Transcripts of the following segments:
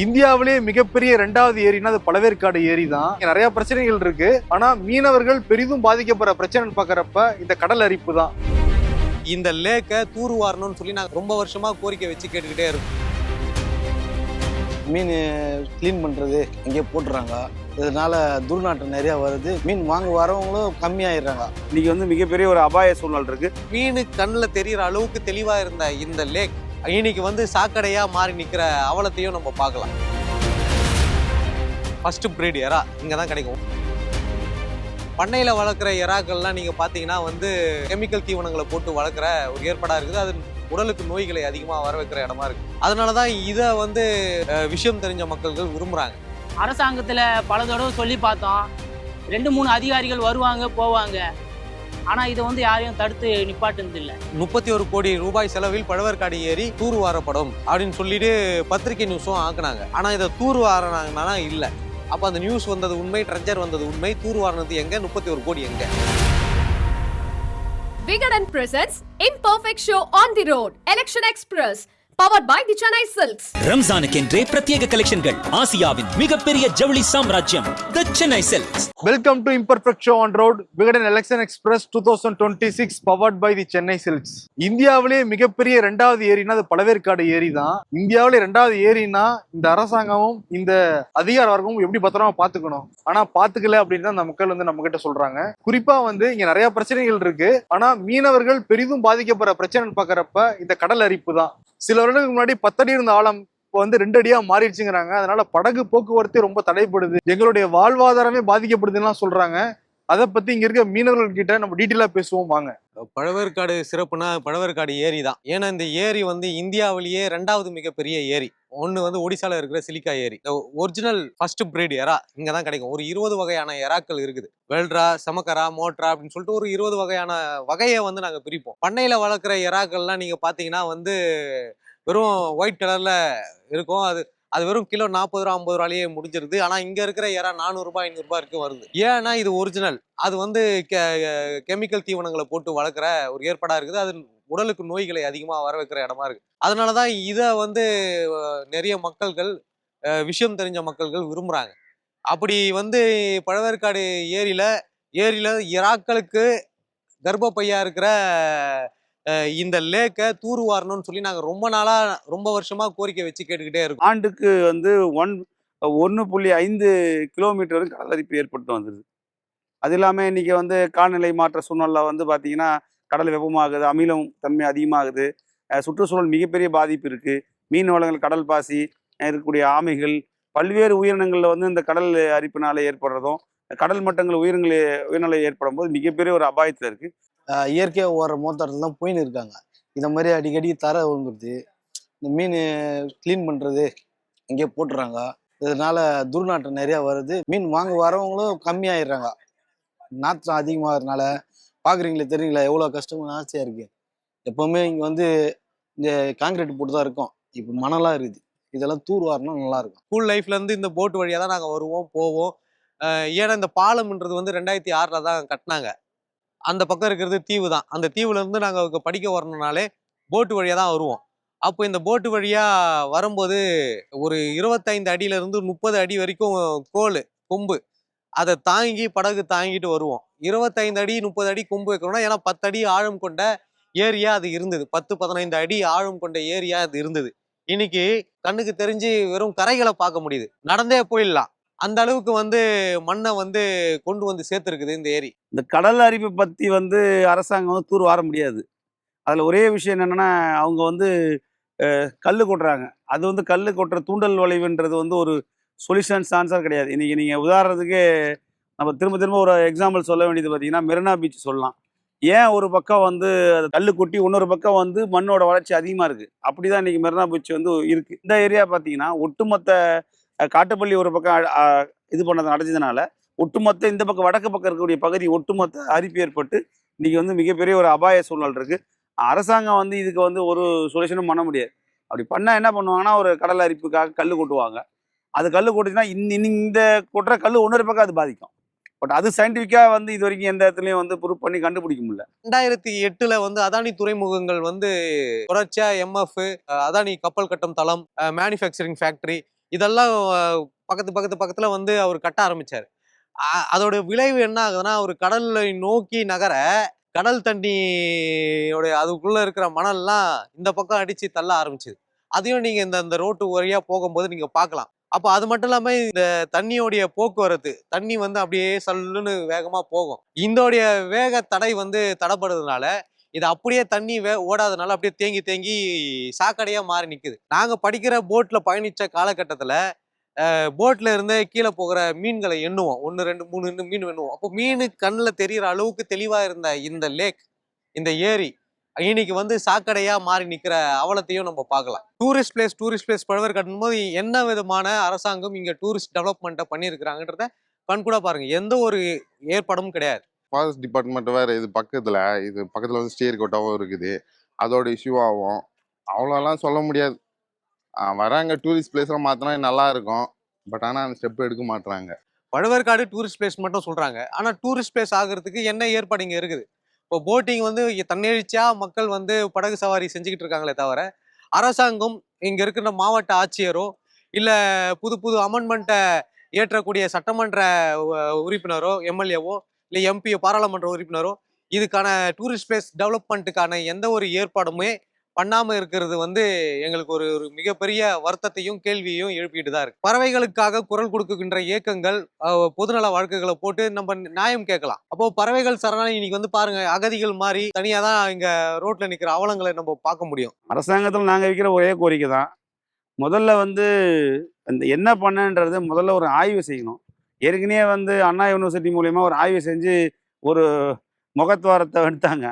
இந்தியாவிலேயே மிகப்பெரிய இரண்டாவது ஏரினா அது பழவேற்காடு ஏரி தான். நிறைய பிரச்சனைகள் இருக்கு. ஆனா மீனவர்கள் பெரிதும் பாதிக்கப்படுற பிரச்சனை பாக்குறப்ப இந்த கடல் அரிப்பு தான். இந்த லேக்கை தூர்வாரணும்னு சொல்லி நாங்கள் ரொம்ப வருஷமா கோரிக்கை வச்சு கேட்டுக்கிட்டே இருக்கோம். மீன் க்ளீன் பண்ணுறது இங்கே போட்டுறாங்க. இதனால துர்நாற்றம் நிறையா வருது. மீன் வாங்க வரவங்களும் கம்மியாயிடுறாங்க. இன்னைக்கு வந்து மிகப்பெரிய ஒரு அபாய சூழ்நிலை இருக்கு. மீன் கண்ணில் தெரிகிற அளவுக்கு தெளிவாக இருந்த இந்த லேக் இன்னைக்கு வந்து சாக்கடையா மாறி நிற்கிற அவலத்தையும் நம்ம பார்க்கலாம். ஃபர்ஸ்ட் பிரீட் எறா இங்கே தான் கிடைக்கும். பண்ணையில் வளர்க்குற எறாக்கள்லாம் நீங்கள் பார்த்தீங்கன்னா வந்து கெமிக்கல் தீவனங்களை போட்டு வளர்க்குற ஒரு ஏற்பாடாக இருக்குது. அது உடலுக்கு நோய்களை அதிகமாக வர வைக்கிற இடமா இருக்குது. அதனால தான் இதை வந்து விஷயம் தெரிஞ்ச மக்கள்கள் விரும்புகிறாங்க. அரசாங்கத்தில் பல தடவை சொல்லி பார்த்தோம். 2-3 அதிகாரிகள் வருவாங்க போவாங்க. ஆனால் இதை வந்து யாரையும் தடுத்து நிப்பாட்டுனது இல்லை. 31 கோடி ரூபாய் செலவில் பழவேற்காடு ஏரி தூர்வாரப்படும் அப்படின்னு சொல்லிட்டு பத்திரிகை நியூஸும் ஆக்குனாங்க. ஆனால் இதை தூர்வாரினாங்கன்னா இல்லை. அப்போ அந்த நியூஸ் வந்தது உண்மை, ட்ரெஜர் வந்தது உண்மை, தூர்வாரினது எங்க, 31 கோடி எங்க? Vigadan presents Imperfect Show on the Road, Election Express, powered by the Chennai Silks. ரம்ஜானுக்கென்றே பிரத்யேக கலெக்ஷன்கள். ஆசியாவின் மிகப்பெரிய ஜவுளி சாம்ராஜ்யம் the Chennai Silks. Welcome to imperfect show on road, Vikatan election express 2026 powered by the Chennai Silks. இந்தியாவிலேயே மிகப்பெரிய இரண்டாவது ஏரினா அது பழவேற்காடு ஏரி தான். இந்தியாவிலே இரண்டாவது ஏரினா இந்த அரசாங்கமும் இந்த அதிகார வர்க்கமும் எப்படி பத்திரமா பாத்துக்கணும். ஆனா பாத்துக்கல அப்படின்னு தான் மக்கள் வந்து நம்ம கிட்ட சொல்றாங்க. குறிப்பா வந்து இங்க நிறைய பிரச்சனைகள் இருக்கு. ஆனா மீனவர்கள் பெரிதும் பாதிக்கப்படுற பிரச்சனை பாக்குறப்ப இந்த கடல் அரிப்பு தான். சில வருடங்களுக்கு முன்னாடி 10 அடி இருந்த ஆழம் இப்போ வந்து 2 அடியா மாறிடுச்சுங்கிறாங்க. அதனால படகு போக்குவரத்து ரொம்ப தடைப்படுது, எங்களுடைய வாழ்வாதாரமே பாதிக்கப்படுதுன்னு சொல்றாங்க. அதை பத்தி இங்க இருக்க மீனவர்கள் கிட்ட நம்ம டீட்டெயிலா பேசுவோம் வாங்க. பழவேற்காடு சிறப்புனா பழவேற்காடு ஏரி தான். ஏன்னா இந்த ஏரி வந்து இந்தியாவிலேயே 2வது மிகப்பெரிய ஏரி. ஒன்று வந்து ஒடிசால இருக்கிற சிலிக்கா ஏரி. ஒரிஜினல் ஃபர்ஸ்ட் பிரீட் எறா இங்கே தான் கிடைக்கும். ஒரு 20 வகையான எறாக்கள் இருக்குது. வெல்ட்ரா, சமக்கரா, மோட்ரா அப்படின்னு சொல்லிட்டு ஒரு 20 வகையான வகையை வந்து நாங்கள் பிரிப்போம். பண்ணையில் வளர்க்குற எறாக்கள்லாம் நீங்கள் பார்த்தீங்கன்னா வந்து வெறும் ஒயிட் கலர்ல இருக்கும். அது வெறும் கிலோ 40 ரூபா 50 ரூபாலேயே முடிஞ்சிருது. ஆனால் இங்கே இருக்கிற எறா 400 ரூபாய் 500 ரூபாய் வரைக்கும் வருது. ஏன்னா இது ஒரிஜினல். அது வந்து கெமிக்கல் தீவனங்களை போட்டு வளர்க்குற ஒரு ஏற்பாடாக இருக்குது. அது உடலுக்கு நோய்களை அதிகமாக வர வைக்கிற இடமா இருக்கு. அதனால தான் இதை வந்து நிறைய மக்கள்கள், விஷயம் தெரிஞ்ச மக்கள்கள் விரும்புகிறாங்க. அப்படி வந்து பழவேற்காடு ஏரியில இறாக்களுக்கு கர்ப்பப்பையா இருக்கிற இந்த லேக்கை தூர்வாரணும்னு சொல்லி நாங்கள் ரொம்ப வருஷமா கோரிக்கை வச்சு கேட்டுக்கிட்டே இருக்கோம். ஆண்டுக்கு வந்து 1.5 கிலோமீட்டர் கடல் அரிப்பு ஏற்பட்டு வந்துடுது. அது இல்லாமல் இன்னைக்கு வந்து காலநிலை மாற்ற சூழ்நிலை வந்து பார்த்தீங்கன்னா கடல் வெப்பமாகுது, அமிலம் தன்மை அதிகமாகுது, சுற்றுச்சூழல் மிகப்பெரிய பாதிப்பு இருக்குது. மீன் வளங்கள், கடல் பாசி, இருக்கக்கூடிய ஆமைகள், பல்வேறு உயிரினங்களில் வந்து இந்த கடல் அரிப்பினால ஏற்படுறதும், கடல் மட்டங்கள் உயிரினங்களை ஏற்படும் போது மிகப்பெரிய ஒரு அபாயத்தில் இருக்குது. இயற்கையாக ஓடுற மோத்தாரத்தில் தான் போயின்னு இருக்காங்க. இந்த மாதிரி அடிக்கடி தர விழுங்குறது, இந்த மீன் க்ளீன் பண்ணுறது இங்கே போட்டுறாங்க. இதனால துர்நாற்றம் நிறையா வருது. மீன் வாங்க வரவங்களும் கம்மியாயிடுறாங்க. நாற்றம் அதிகமாகறதுனால பார்க்குறீங்களே, தெரியுங்களா எவ்வளோ கஷ்டமான ஆசையாக இருக்குது. எப்போவுமே இங்கே வந்து இந்த காங்கிரீட் போட்டு தான் இருக்கும். இப்போ மணலாக இருக்குது. இதெல்லாம் தூர்வாரணும் நல்லாயிருக்கும். ஸ்கூல் லைஃப்லேருந்து இந்த போட்டு வழியாக தான் நாங்கள் வருவோம் போவோம். ஏன்னா இந்த பாலம்ன்றது வந்து 2006 தான் கட்டினாங்க. அந்த பக்கம் இருக்கிறது தீவு தான். அந்த தீவுலேருந்து நாங்கள் படிக்க வரணுனாலே போட்டு வழியாக தான் வருவோம். அப்போ இந்த போட்டு வழியாக வரும்போது ஒரு 25 அடியிலேருந்து 30 அடி வரைக்கும் கொம்பு அதை தாங்கி படகு தாங்கிட்டு வருவோம். 25 அடி 30 அடி கொம்பு வைக்கணும்னா, ஏன்னா 10 அடி ஆழம் கொண்ட ஏரியா அது இருந்தது. 10-15 அடி ஆழம் கொண்ட ஏரியா அது இருந்தது. இன்னைக்கு கண்ணுக்கு தெரிஞ்சு வெறும் கரைகளை பார்க்க முடியுது. நடந்தே போயிடலாம். அந்த அளவுக்கு வந்து மண்ணை வந்து கொண்டு வந்து சேர்த்துருக்குது இந்த ஏரி. இந்த கடல் அரிப்பை பற்றி வந்து அரசாங்கம் வந்து தூர் வார முடியாது. அதில் ஒரே விஷயம் என்னென்னா, அவங்க வந்து கல் கொட்டுறாங்க. அது வந்து கல் கொட்டுற தூண்டல் வளைவுன்றது வந்து ஒரு சொல்யூஷன்ஸ் ஆன்சர் கிடையாது. இன்றைக்கி நீங்கள் உதாரணத்துக்கு நம்ம திரும்ப ஒரு எக்ஸாம்பிள் சொல்ல வேண்டியது பார்த்தீங்கன்னா, மெரினா பீச் சொல்லலாம். ஏன் ஒரு பக்கம் வந்து அது கல் கொட்டி இன்னொரு பக்கம் வந்து மண்ணோட வளர்ச்சி அதிகமாக இருக்குது. அப்படி தான் இன்றைக்கி மெரினா பீச் வந்து இருக்குது. இந்த ஏரியா பார்த்தீங்கன்னா ஒட்டுமொத்த காட்டுப்பள்ளி ஒரு பக்கம் இது பண்ணதை அடைஞ்சதுனால ஒட்டுமொத்த இந்த பக்கம் வடக்கு பக்கம் இருக்கக்கூடிய பகுதி ஒட்டுமொத்த அரிப்பு ஏற்பட்டு இன்னைக்கு வந்து மிகப்பெரிய ஒரு அபாய சூழ்நிலை இருக்குது. அரசாங்கம் வந்து இதுக்கு வந்து ஒரு சொல்யூஷனும் பண்ண முடியாது. அப்படி பண்ணால் என்ன பண்ணுவாங்கன்னா, ஒரு கடல் அரிப்புக்காக கல் கொட்டுவாங்க. அது கல் கொட்டுச்சுன்னா இந்த கொட்டுற கல் இன்னொரு பக்கம் அது பாதிக்கும். பட் அது சயின்டிஃபிக்காக வந்து இது வரைக்கும் எந்த இடத்துலையும் வந்து ப்ரூவ் பண்ணி கண்டுபிடிக்க முடியல. 2008 வந்து அதானி துறைமுகங்கள் வந்து தொடர்ச்சியா MF, அதானி கப்பல் கட்டும் தளம், மேனுஃபேக்சரிங் ஃபேக்டரி இதெல்லாம் பக்கத்துல வந்து அவர் கட்ட ஆரம்பிச்சாரு. அதோட விளைவு என்ன ஆகுதுன்னா, அவர் கடலை நோக்கி நகர கடல் தண்ணியோட அதுக்குள்ள இருக்கிற மணல்லாம் இந்த பக்கம் அடிச்சு தள்ள ஆரம்பிச்சுது. அதையும் நீங்க இந்த ரோட்டு வழியா போகும்போது நீங்க பார்க்கலாம். அப்ப அது மட்டும் இல்லாம இந்த தண்ணியோடைய போக்குவரத்து, தண்ணி வந்து அப்படியே சல்லுன்னு வேகமா போகும். இதோடைய வேக தடை வந்து தடைப்படுறதுனால இது அப்படியே தண்ணி ஓடாதனால அப்படியே தேங்கி தேங்கி சாக்கடையா மாறி நிக்குது. நாங்க படிக்கிற போட்ல பயணிச்ச காலகட்டத்துல போட்ல இருந்து கீழே போகிற மீன்களை எண்ணுவோம். 1 2 3 மீன் எண்ணுவோம். அப்போ மீனு கண்ணுல தெரியற அளவுக்கு தெளிவா இருந்த இந்த லேக், இந்த ஏரி இன்னைக்கு வந்து சாக்கடையா மாறி நிக்கிற அவலத்தையும் நம்ம பார்க்கலாம். டூரிஸ்ட் பிளேஸ் பழவேற்காடு போது என்ன விதமான அரசாங்கம் இங்க டூரிஸ்ட் டெவலப்மெண்ட்டை பண்ணியிருக்கிறாங்கன்றத கண்கூட பாருங்க. எந்த ஒரு ஏற்பாடும் கிடையாது. ஃபாரஸ்ட் டிபார்ட்மெண்ட் வேற இது பக்கத்துல வந்து ஸ்டேர் கோட்டாவும் இருக்குது. அதோட இஷ்யூ ஆகும். அவ்வளோலாம் சொல்ல முடியாது. வராங்க டூரிஸ்ட் பிளேஸ்லாம் மாத்தினா நல்லா இருக்கும். பட் ஆனால் அந்த ஸ்டெப் எடுக்க மாட்டாங்க. பழவேற்காடு டூரிஸ்ட் பிளேஸ் மட்டும் சொல்றாங்க. ஆனா டூரிஸ்ட் பிளேஸ் ஆகிறதுக்கு என்ன ஏற்பாடு இங்க இருக்குது? இப்போ போட்டிங் வந்து தன்னெழுச்சியா மக்கள் வந்து படகு சவாரி செஞ்சுக்கிட்டு இருக்காங்களே தவிர, அரசாங்கம் இங்க இருக்கிற மாவட்ட ஆட்சியரோ இல்ல புது அமெண்ட்மெண்ட்டை ஏற்றக்கூடிய சட்டமன்ற உறுப்பினரோ, எம்எல்ஏவோ இல்லை எம்பியோ, பாராளுமன்ற உறுப்பினரோ இதுக்கான டூரிஸ்ட் பிளேஸ் டெவலப்மெண்ட்டுக்கான எந்த ஒரு ஏற்பாடுமே பண்ணாம இருக்கிறது வந்து எங்களுக்கு ஒரு மிகப்பெரிய வருத்தத்தையும் கேள்வியையும் எழுப்பிட்டு தான் இருக்கு. பறவைகளுக்காக குரல் கொடுக்கின்ற இயக்கங்கள் பொதுநல வழக்குகளை போட்டு நம்ம நியாயம் கேட்கலாம். அப்போ பறவைகள் சரணாலயம் இன்னைக்கு வந்து பாருங்க, அகதிகள் மாதிரி தனியா தான் இங்க ரோட்ல நிக்கிற அவலங்களை நம்ம பார்க்க முடியும். அரசாங்கத்தில் நாங்கள் வைக்கிற ஒரே கோரிக்கை தான், முதல்ல வந்து அந்த என்ன பண்ணன்றது முதல்ல ஒரு ஆய்வு செய்யணும். ஏற்கனவே வந்து அண்ணா யூனிவர்சிட்டி மூலயமா ஒரு ஆய்வு செஞ்சு ஒரு முகத்வாரத்தை எடுத்தாங்க.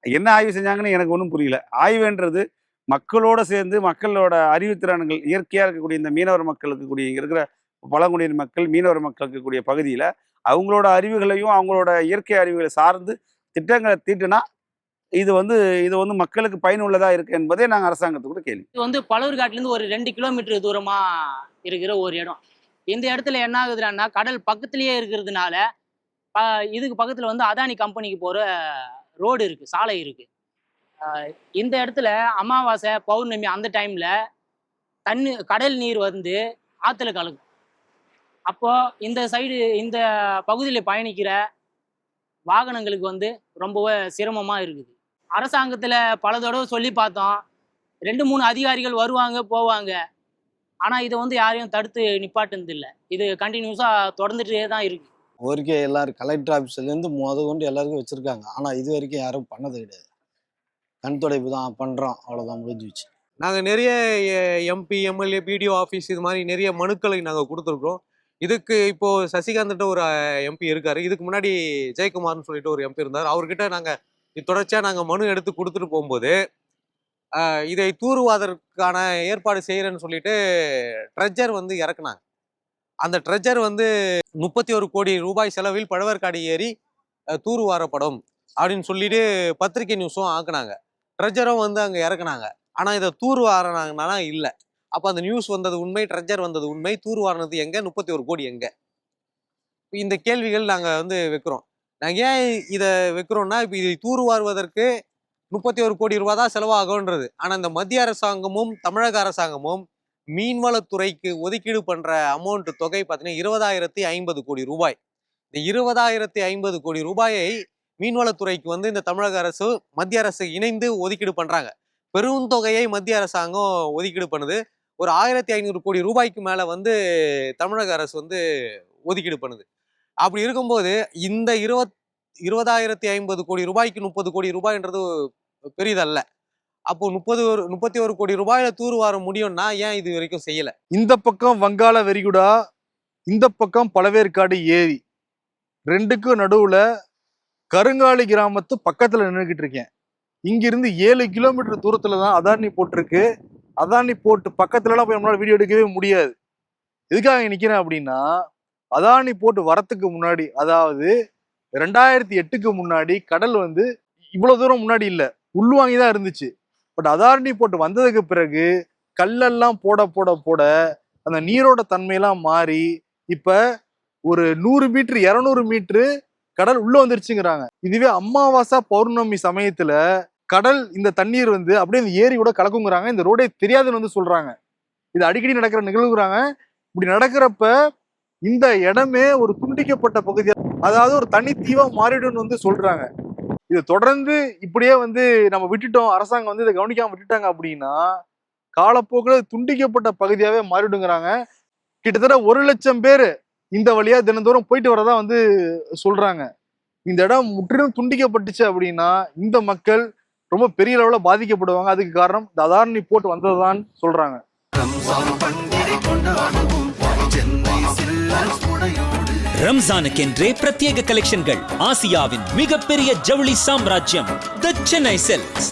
என்ன ஆய்வு செஞ்சாங்கன்னு எனக்கு ஒன்றும் புரியல. ஆய்வுன்றது மக்களோட சேர்ந்து மக்களோட அறிவுத்திறன்கள் இயற்கையாக இருக்கக்கூடிய இந்த மீனவர் மக்களுக்கு கூடிய இங்கே இருக்கிற பழங்குடியின மக்கள், மீனவர் மக்கள் இருக்கக்கூடிய பகுதியில் அவங்களோட அறிவுகளையும் அவங்களோட இயற்கை அறிவுகளை சார்ந்து திட்டங்களை தீட்டுனா இது வந்து மக்களுக்கு பயனுள்ளதாக இருக்குது என்பதே நாங்கள் அரசாங்கத்துக்கு கூட கேள்வி. இது வந்து பழவேற்காட்டிலேருந்து ஒரு 2 கிலோமீட்டர் தூரமா இருக்கிற ஒரு இடம். இந்த இடத்துல என்ன ஆகுதுன்னா, கடல் பக்கத்துலயே இருக்கிறதுனால இதுக்கு பக்கத்துல வந்து அதானி கம்பெனிக்கு போற ரோடு இருக்கு, சாலை இருக்கு. இந்த இடத்துல அமாவாசை, பௌர்ணமி அந்த டைம்ல கடல் நீர் வந்து ஆத்துல கலக்கும். அப்போ இந்த சைடு இந்த பகுதியில் பயணிக்கிற வாகனங்களுக்கு வந்து ரொம்பவே சிரமமா இருக்குது. அரசாங்கத்துல பல தடவை சொல்லி பார்த்தோம். 2 3 அதிகாரிகள் வருவாங்க போவாங்க. ஆனா இதை வந்து யாரையும் தடுத்து நிப்பாட்டுனது இல்லை. இது கண்டினியூஸா தொடர்ந்துட்டே தான் இருக்கு. கோரிக்கை எல்லாரும் கலெக்டர் ஆஃபீஸ்லேருந்து கொண்டு எல்லாருக்கும் வச்சுருக்காங்க. ஆனால் இது வரைக்கும் யாரும் பண்ணது கிடையாது. கண் துடைப்பு தான் பண்ணுறோம், அவ்வளோதான், முடிஞ்சிச்சு. நாங்கள் நிறைய எம்பி, எம்எல்ஏ, பிடிஓ ஆஃபீஸ் இது மாதிரி நிறைய மனுக்களை நாங்கள் கொடுத்துருக்குறோம். இதுக்கு இப்போ சசிகாந்த்கிட்ட ஒரு எம்பி இருக்காரு. இதுக்கு முன்னாடி ஜெயக்குமார்னு சொல்லிட்டு ஒரு எம்பி இருந்தார். அவர்கிட்ட நாங்கள் தொடர்ச்சியாக நாங்கள் மனு எடுத்து கொடுத்துட்டு போகும்போது இதை தூர்வாதற்கான ஏற்பாடு செய்கிறேன்னு சொல்லிட்டு ட்ரெஜர் வந்து இறக்குனாங்க. அந்த ட்ரெஜர் வந்து 31 கோடி ரூபாய் செலவில் பழவேற்காடு ஏரி தூர்வாரப்படும் அப்படின்னு சொல்லிட்டு பத்திரிகை நியூஸும் ஆக்குனாங்க. ட்ரெஜரும் வந்து அங்கே இறக்குனாங்க. ஆனால் இதை தூர்வாரினாங்கன்னா இல்லை. அப்போ அந்த நியூஸ் வந்தது உண்மை, ட்ரெஜர் வந்தது உண்மை, தூர்வாரினது எங்கே, 31 கோடி எங்கே? இந்த கேள்விகள் நாங்கள் வந்து வைக்கிறோம். நாங்கள் ஏன் இதை வைக்கிறோம்னா, இப்போ இதை தூர்வாருவதற்கு 31 கோடி ரூபாய் தான் செலவாகும்ன்றது. ஆனால் இந்த மத்திய அரசாங்கமும் தமிழக அரசாங்கமும் மீன்வளத்துறைக்கு ஒதுக்கீடு பண்ற அமௌண்ட் தொகை பார்த்தீங்கன்னா 20,050 கோடி ரூபாய். இந்த 20,050 கோடி ரூபாயை மீன்வளத்துறைக்கு வந்து இந்த தமிழக அரசு, மத்திய அரசு இணைந்து ஒதுக்கீடு பண்றாங்க. பெரும் தொகையை மத்திய அரசாங்கம் ஒதுக்கீடு பண்ணுது. ஒரு 1,500 கோடி ரூபாய்க்கு மேல வந்து தமிழக அரசு வந்து ஒதுக்கீடு பண்ணுது. அப்படி இருக்கும்போது இந்த 20,050 கோடி ரூபாய்க்கு 30 கோடி ரூபாய்ன்றது பெரிதல்ல. அப்போ 31 கோடி ரூபாயில தூர்வார முடியும்னா ஏன் இது வரைக்கும் செய்யல? இந்த பக்கம் வங்காள விரிகுடா, இந்த பக்கம் பழவேற்காடு ஏரி, ரெண்டுக்கும் நடுவுல கருங்காலி கிராமத்து பக்கத்துல நின்றுகிட்டு இருக்கேன். இங்கிருந்து 7 கிலோமீட்டர் தூரத்துல தான் அதானி போட்டிருக்கு. அதானி போட்டு பக்கத்துலலாம் போய் நம்மளால வீடியோ எடுக்கவே முடியாது. எதுக்காக நிக்கிறேன் அப்படின்னா, அதானி போட்டு வரத்துக்கு முன்னாடி, அதாவது 2008க்கு முன்னாடி கடல் வந்து இவ்வளவு தூரம் முன்னாடி இல்லை, உள்வாங்கி தான் இருந்துச்சு. பட் அதானி போட்டு வந்ததுக்கு பிறகு கல்லெல்லாம் போட அந்த நீரோட தன்மையெல்லாம் மாறி இப்ப ஒரு 100 மீட்டர் 200 மீட்டரு கடல் உள்ள வந்துருச்சுங்கிறாங்க. இதுவே அமாவாசை பௌர்ணமி சமயத்துல கடல் இந்த தண்ணீர் வந்து அப்படியே இந்த ஏரி கூட கலக்குங்கிறாங்க. இந்த ரோடே தெரியாதுன்னு வந்து சொல்றாங்க. இது அடிக்கடி நடக்கிற நிகழ்வுறாங்க. இப்படி நடக்கிறப்ப இந்த இடமே ஒரு துண்டிக்கப்பட்ட பகுதியா, அதாவது ஒரு தனித்தீவா மாறிடும்னு வந்து சொல்றாங்க. இது தொடர்ந்து இப்படியே வந்து நம்ம விட்டுட்டோம், அரசாங்கம் வந்து இதை கவனிக்காம விட்டுட்டாங்க அப்படின்னா காலப்போக்கில் துண்டிக்கப்பட்ட பகுதியாவே மாறிடுங்கிறாங்க. கிட்டத்தட்ட 1,00,000 பேர் இந்த வழியா தினந்தோறும் போயிட்டு வரதா வந்து சொல்றாங்க. இந்த இடம் முற்றிலும் துண்டிக்கப்பட்டுச்சு அப்படின்னா இந்த மக்கள் ரொம்ப பெரிய அளவுல பாதிக்கப்படுவாங்க. அதுக்கு காரணம் இந்த அதானி போர்ட் வந்ததுதான் சொல்றாங்க. ரம்ஜானுக்கென்றே பிரத்யேக கலெக்ஷன்கள். ஆசியாவின் மிகப்பெரிய ஜவுளி சாம்ராஜ்யம் தி சென்னை சில்க்ஸ்.